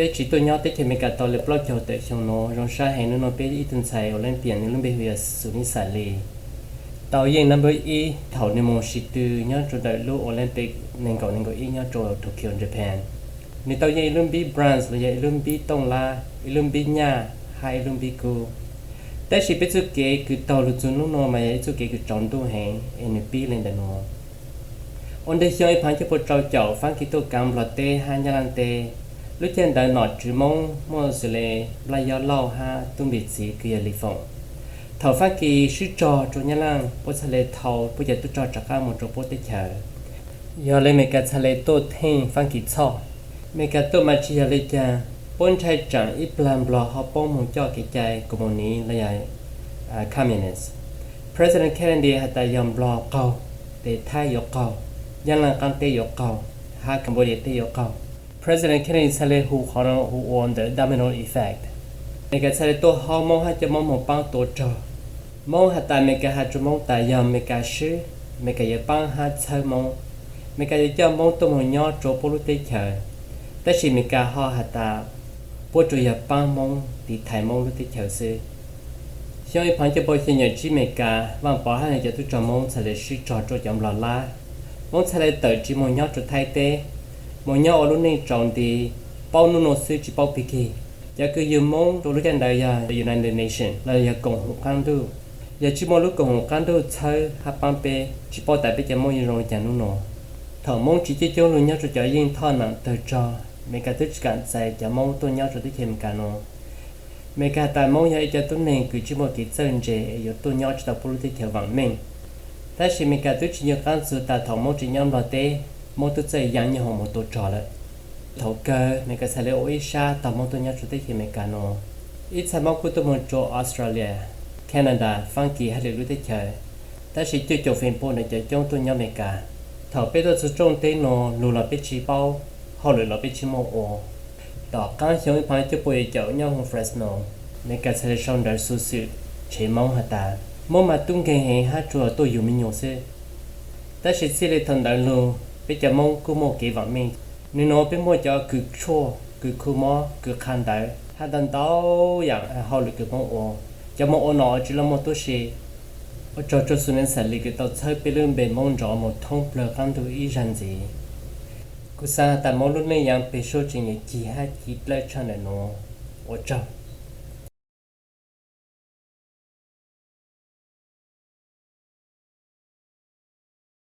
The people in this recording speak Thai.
bé chỉ tôi nhớ tới thì mình cả tàu lập lót cho tới trong nó rồi sai hay nó bé ít tuần sai ở lên biển nên bé bây xử lý xả lì tàu yên number e thầu nên một sĩ tư nhớ cho đợi lúc Olympic nên có ý nhớ cho Tokyo Japan nên tàu yên luôn bị bronze là yên luôn bị tông la luôn bị nhà hay luôn bị côแต่สิเป็นสุเกคือตอลุจุนลุนอมาสุเกคือจอนตัวแหงเอ็นปีเลนเดนออนเดชอยพันจะปดเจ้าเจ้าฟังกิโตกรรมลอเตฮันยาลันเตลุเจนได้หนอดจืมงมอสเลลายยอเล่าฮาตุ้มบิดสีคือยาลิฟงเท่าฟังกีชื่อจอจนยาลังปดทะเลเท่าปดจะตุจอจากข้ามมโจปดเตเฉยยอเลยเมกาทะเลโตเทงฟังกีช่อเมกาโตมาชิยาเลจาปนใช้จังอีปลามบลอฮอป้องมงจ่อกิใจกมนี้ระยะcommunist President Kennedy ฮัตยอมบลอเก่าเตไทยยกเก่ายันหลังกันเตยกเก่าฮาคัมโบเดียเตยกเก่า President Kennedy ทะเลหูขอนหูออน the domino effect ในการทะเลตัวฮอมองฮัจะมองมองปังตัวจอมองฮัตเมกาฮัจะมองตายอมเมกาชื่อเมกายปังฮัเชมองเมกายจะมองตัวมองยอโจโปลุเตเฉยแต่ชิเมกาฮอฮัตตาปวดจุยปังมองตีไทยมองลุเตเฉยซื้อช่วงพันจะบอกเช่นจีเมกาวันปอให้จะตุจมงทะเลชื่อจอดจอมลาลามงทะเลเติร์จีมงยอดจุดไทยเตมงยอดอรุณในจองดีเป้านุนซื้อจีเป้าพิกีจะคือยืมมงตัวรู้กันได้ยา United Nations แล้วยากงหกันดูยาจีมงลูกกงกันดูเธอฮับปังเปจีเป้าแต่ไปจะมงยืนลงจานุนถ้ามงจีเจ้าลุนยอดจุดจะยิงท่อหนังเติร์จอเมกาตุจกันใส่จะมงตัวยอดจุดที่เข้มกันโนเมกาแต่มองยังจะตัวหนึ่งคือจิโมกิเซนเจอยู่ตัวยอดจากผู้ที่เขียวหวังมิ่งแต่ชิเมกาตัวจิยกันสุดแต่ถอมองจิยอมรอเตมองตัวใจยังยังหัวมองตัวจอเลยถอเกอเมกาเซเลโออิชาต่อมองตัวยอดจุดที่เขียวเมกาโนอีสามองคุตัวมองโจออสเตรเลียแคนาดาฟังกีให้เลือดที่เขียวแต่ชิจุดจบฟินโปในใจจ้องตัวยอดเมกาถอเป็นตัวสุดจงเตโนลูลาเป็นชีเป้าเขาหรือเราเป็นชิโมโอต่อการช่วยพันจะป่วยเจ้าย่างของเฟรสโนในการเซเลชันดัชสุดเชื่อมองหัตตามองมาตุ้งเกงเฮฮัตจัวตัวอยู่ไม่หยุดเสียแต่สิ่งที่เราทำได้ลูเป็นจะมองกูมองเกี่ยวกับmìnhนี่น้องเป็นมองจะคือชั่วคือคู่มอคือคันได้ถ้าดันเต้าอย่างเขาหรือคือมองโอจะมองโอหนอจุลมองตัวเชี่ยจอจุดสุนันสันลิกตัวใช้เป็นเรื่องเป็นมองจอมองท่องเปลือกกันตัวอีจันจีกูสาแต่มองรุ่นนี้ยังเป็นโชว์จริงจีฮัดจีเล่ชันเนาะโอ้เจ้า